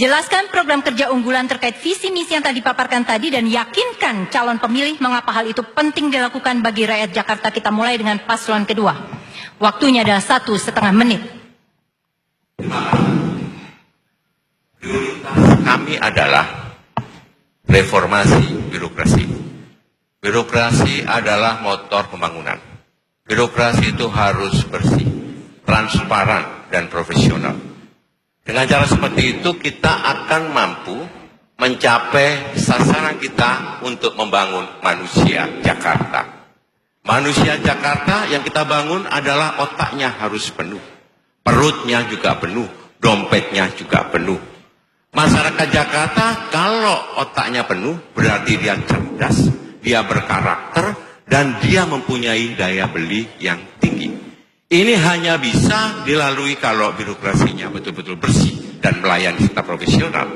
Jelaskan program kerja unggulan terkait visi misi yang tadi dipaparkan tadi dan yakinkan calon pemilih mengapa hal itu penting dilakukan bagi rakyat Jakarta. Kita mulai dengan paslon kedua. Waktunya adalah 1,5 menit. Prioritas kami adalah reformasi birokrasi. Birokrasi adalah motor pembangunan. Birokrasi itu harus bersih, transparan, dan profesional. Dengan cara seperti itu kita akan mampu mencapai sasaran kita untuk membangun manusia Jakarta. Manusia Jakarta yang kita bangun adalah otaknya harus penuh, perutnya juga penuh, dompetnya juga penuh. Masyarakat Jakarta kalau otaknya penuh berarti dia cerdas, dia berkarakter, dan dia mempunyai daya beli yang tinggi. Ini hanya bisa dilalui kalau birokrasinya betul-betul bersih dan melayani serta profesional.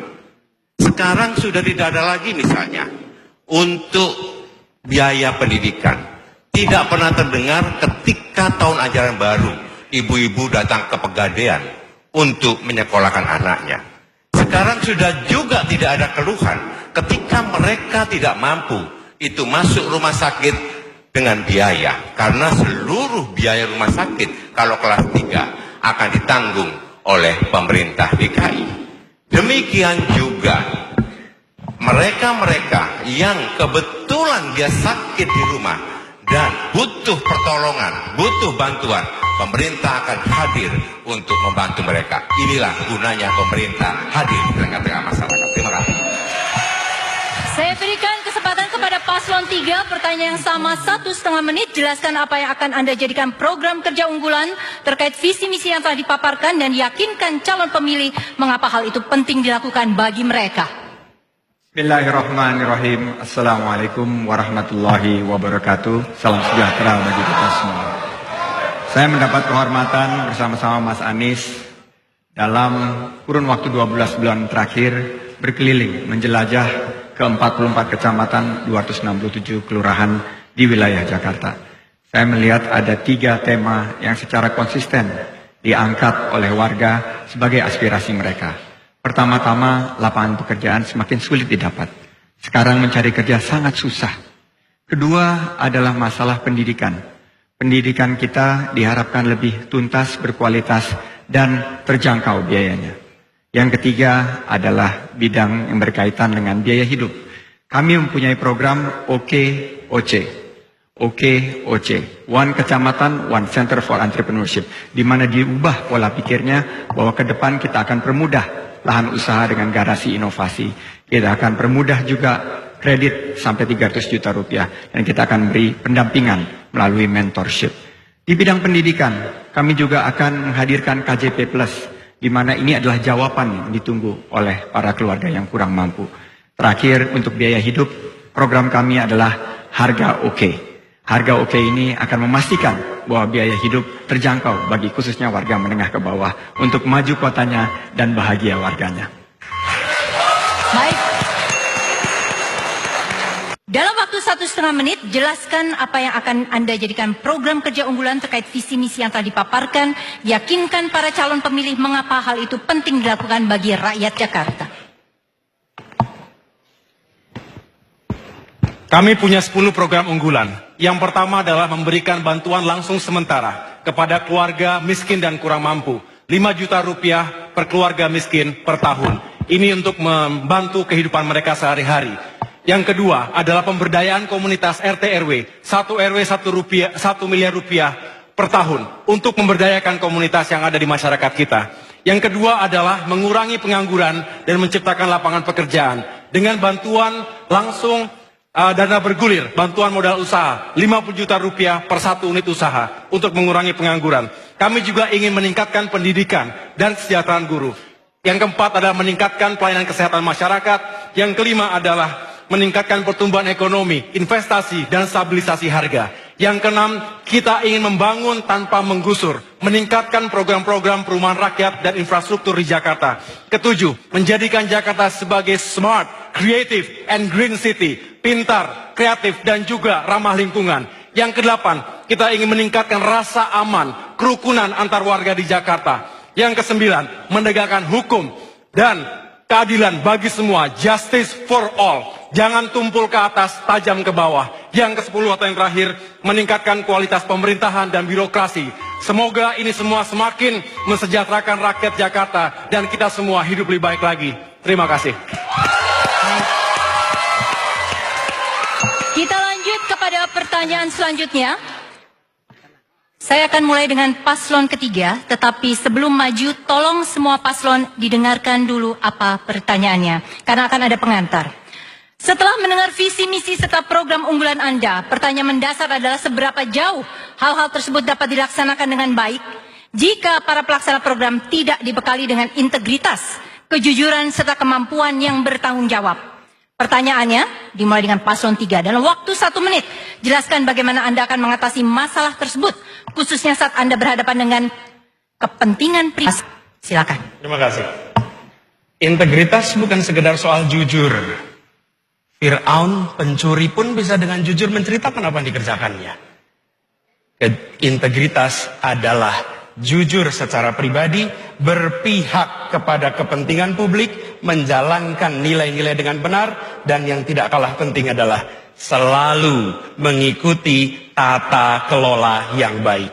Sekarang sudah tidak ada lagi misalnya untuk biaya pendidikan. Tidak pernah terdengar ketika tahun ajaran baru ibu-ibu datang ke Pegadaian untuk menyekolahkan anaknya. Sekarang sudah juga tidak ada keluhan ketika mereka tidak mampu itu masuk rumah sakit dengan biaya, karena seluruh biaya rumah sakit kalau kelas 3 akan ditanggung oleh pemerintah DKI. Demikian juga mereka-mereka yang kebetulan dia sakit di rumah dan butuh pertolongan, butuh bantuan, pemerintah akan hadir untuk membantu mereka. Inilah gunanya pemerintah hadir di tengah-tengah masyarakat. Terima kasih. Saya berikan kesempatan kepada paslon 3, pertanyaan yang sama 1,5 menit. Jelaskan apa yang akan Anda jadikan program kerja unggulan terkait visi misi yang telah dipaparkan dan yakinkan calon pemilih mengapa hal itu penting dilakukan bagi mereka. Bismillahirrahmanirrahim. Assalamualaikum warahmatullahi wabarakatuh. Salam sejahtera bagi kita semua. Saya mendapat kehormatan bersama-sama Mas Anies dalam kurun waktu 12 bulan terakhir berkeliling menjelajah ke 44 kecamatan, 267 kelurahan di wilayah Jakarta. Saya melihat ada 3 tema yang secara konsisten diangkat oleh warga sebagai aspirasi mereka. Pertama-tama, lapangan pekerjaan semakin sulit didapat. Sekarang mencari kerja sangat susah. Kedua adalah masalah pendidikan. Pendidikan kita diharapkan lebih tuntas, berkualitas, dan terjangkau biayanya. Yang ketiga adalah bidang yang berkaitan dengan biaya hidup. Kami mempunyai program OKOC. OKOC, One Kecamatan, One Center for Entrepreneurship, di mana diubah pola pikirnya bahwa ke depan kita akan permudah lahan usaha dengan garasi inovasi. Kita akan permudah juga kredit sampai 300 juta rupiah. Dan kita akan beri pendampingan melalui mentorship. Di bidang pendidikan, kami juga akan menghadirkan KJP Plus, di mana ini adalah jawaban yang ditunggu oleh para keluarga yang kurang mampu. Terakhir, untuk biaya hidup, program kami adalah Harga OK. Harga OK ini akan memastikan bahwa biaya hidup terjangkau bagi khususnya warga menengah ke bawah untuk maju kotanya dan bahagia warganya. Baik. Dalam waktu 1,5 menit, jelaskan apa yang akan Anda jadikan program kerja unggulan terkait visi misi yang telah dipaparkan. Yakinkan para calon pemilih mengapa hal itu penting dilakukan bagi rakyat Jakarta. Kami punya 10 program unggulan. Yang pertama adalah memberikan bantuan langsung sementara kepada keluarga miskin dan kurang mampu. 5 juta rupiah per keluarga miskin per tahun. Ini untuk membantu kehidupan mereka sehari-hari. Yang kedua adalah pemberdayaan komunitas RT RW. 1 RW 1 miliar rupiah per tahun untuk memberdayakan komunitas yang ada di masyarakat kita. Yang kedua adalah mengurangi pengangguran dan menciptakan lapangan pekerjaan dengan bantuan langsung dana bergulir, bantuan modal usaha 50 juta rupiah per 1 unit usaha untuk mengurangi pengangguran. Kami juga ingin meningkatkan pendidikan dan kesejahteraan guru. Yang keempat adalah meningkatkan pelayanan kesehatan masyarakat. Yang kelima adalah meningkatkan pertumbuhan ekonomi, investasi, dan stabilisasi harga. Yang keenam, kita ingin membangun tanpa menggusur, meningkatkan program-program perumahan rakyat dan infrastruktur di Jakarta. Ketujuh, menjadikan Jakarta sebagai smart, creative, and green city, pintar, kreatif, dan juga ramah lingkungan. Yang kedelapan, kita ingin meningkatkan rasa aman, kerukunan antar warga di Jakarta. Yang kesembilan, menegakkan hukum dan keadilan bagi semua, justice for all. Jangan tumpul ke atas, tajam ke bawah. Yang ke-10 atau yang terakhir, meningkatkan kualitas pemerintahan dan birokrasi. Semoga ini semua semakin mensejahterakan rakyat Jakarta dan kita semua hidup lebih baik lagi. Terima kasih. Kita lanjut kepada pertanyaan selanjutnya. Saya akan mulai dengan paslon ketiga, tetapi sebelum maju, tolong semua paslon didengarkan dulu apa pertanyaannya, karena akan ada pengantar. Setelah mendengar visi misi serta program unggulan Anda, pertanyaan mendasar adalah seberapa jauh hal-hal tersebut dapat dilaksanakan dengan baik jika para pelaksana program tidak dibekali dengan integritas, kejujuran, serta kemampuan yang bertanggung jawab. Pertanyaannya dimulai dengan paslon 3. Dalam waktu 1 menit, jelaskan bagaimana Anda akan mengatasi masalah tersebut, khususnya saat Anda berhadapan dengan kepentingan pribadi. Silakan. Terima kasih. Integritas bukan sekedar soal jujur. Fir'aun, pencuri pun bisa dengan jujur menceritakan apa yang dikerjakannya. Integritas adalah jujur secara pribadi, berpihak kepada kepentingan publik, menjalankan nilai-nilai dengan benar, dan yang tidak kalah penting adalah selalu mengikuti tata kelola yang baik.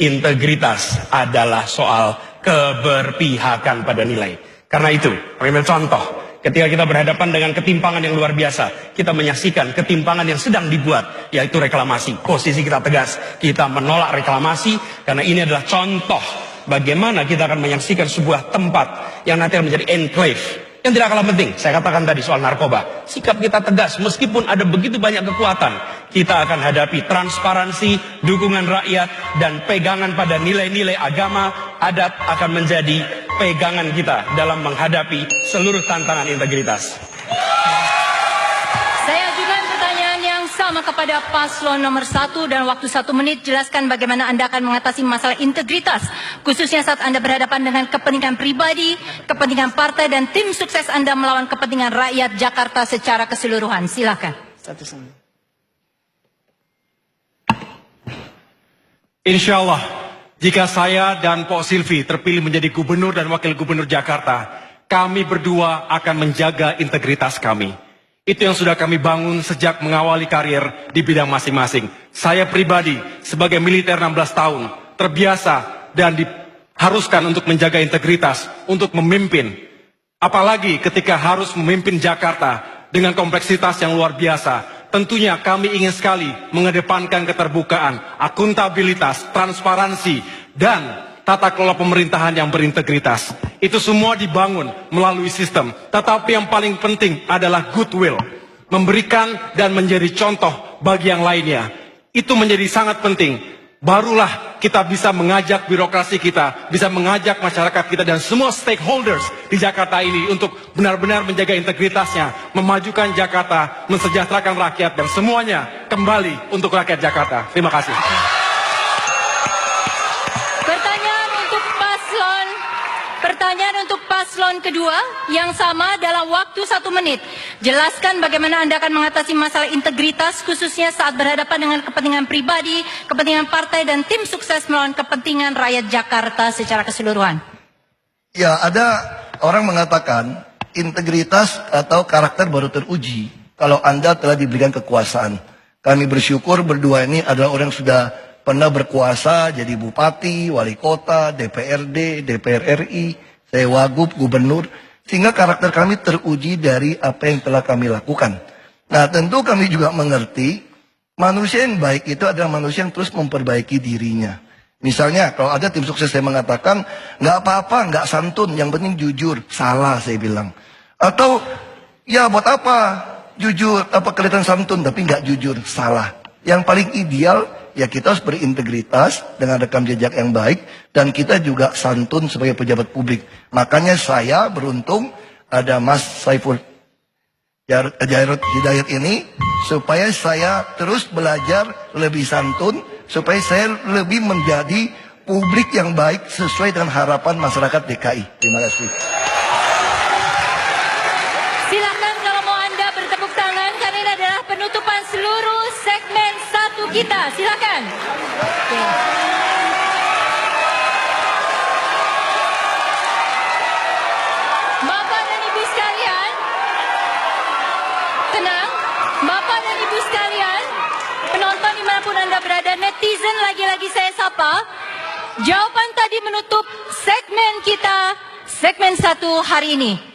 Integritas adalah soal keberpihakan pada nilai. Karena itu, ambil contoh, ketika kita berhadapan dengan ketimpangan yang luar biasa, kita menyaksikan ketimpangan yang sedang dibuat, yaitu reklamasi. Posisi kita tegas, kita menolak reklamasi, karena ini adalah contoh bagaimana kita akan menyaksikan sebuah tempat yang nanti akan menjadi enclave. Yang tidak kalah penting, saya katakan tadi soal narkoba. Sikap kita tegas, meskipun ada begitu banyak kekuatan, kita akan hadapi transparansi, dukungan rakyat, dan pegangan pada nilai-nilai agama, adat akan menjadi pegangan kita dalam menghadapi seluruh tantangan integritas. Saya ajukan pertanyaan yang sama kepada paslon nomor 1 dan waktu 1 menit. Jelaskan bagaimana Anda akan mengatasi masalah integritas, khususnya saat Anda berhadapan dengan kepentingan pribadi, kepentingan partai, dan tim sukses Anda melawan kepentingan rakyat Jakarta secara keseluruhan. Silakan. Insya Allah, jika saya dan Pak Silvi terpilih menjadi gubernur dan wakil gubernur Jakarta, kami berdua akan menjaga integritas kami. Itu yang sudah kami bangun sejak mengawali karir di bidang masing-masing. Saya pribadi sebagai militer 16 tahun, terbiasa dan diharuskan untuk menjaga integritas, untuk memimpin. Apalagi ketika harus memimpin Jakarta dengan kompleksitas yang luar biasa. Tentunya kami ingin sekali mengedepankan keterbukaan, akuntabilitas, transparansi, dan tata kelola pemerintahan yang berintegritas. Itu semua dibangun melalui sistem. Tetapi yang paling penting adalah goodwill. Memberikan dan menjadi contoh bagi yang lainnya. Itu menjadi sangat penting. Barulah kita bisa mengajak birokrasi kita, bisa mengajak masyarakat kita dan semua stakeholders di Jakarta ini untuk benar-benar menjaga integritasnya, memajukan Jakarta, mensejahterakan rakyat dan semuanya kembali untuk rakyat Jakarta. Terima kasih. Pertanyaan untuk paslon kedua yang sama dalam waktu 1 menit. Jelaskan bagaimana Anda akan mengatasi masalah integritas khususnya saat berhadapan dengan kepentingan pribadi, kepentingan partai, dan tim sukses melawan kepentingan rakyat Jakarta secara keseluruhan. Ya, ada orang mengatakan integritas atau karakter baru teruji kalau Anda telah diberikan kekuasaan. Kami bersyukur berdua ini adalah orang yang sudah pernah berkuasa jadi bupati, wali kota, DPRD, DPR RI, saya wagub, gubernur. Sehingga karakter kami teruji dari apa yang telah kami lakukan. Nah tentu kami juga mengerti manusia yang baik itu adalah manusia yang terus memperbaiki dirinya. Misalnya kalau ada tim sukses saya mengatakan nggak apa-apa, nggak santun, yang penting jujur. Salah saya bilang. Atau ya buat apa jujur, apa kelihatan santun tapi nggak jujur. Salah. Yang paling ideal ya kita harus berintegritas dengan rekam jejak yang baik dan kita juga santun sebagai pejabat publik. Makanya saya beruntung ada Mas Saiful Jarod Hidayat ini supaya saya terus belajar lebih santun, supaya saya lebih menjadi publik yang baik sesuai dengan harapan masyarakat DKI. Terima kasih. Silakan kalau mau Anda bertepuk tangan karena ini adalah penutupan seluruh segmen 1 kita. Silakan. Oke. Bapak dan Ibu sekalian, Anda berada, netizen lagi-lagi saya sapa. Jawaban tadi menutup segmen kita, segmen 1 hari ini.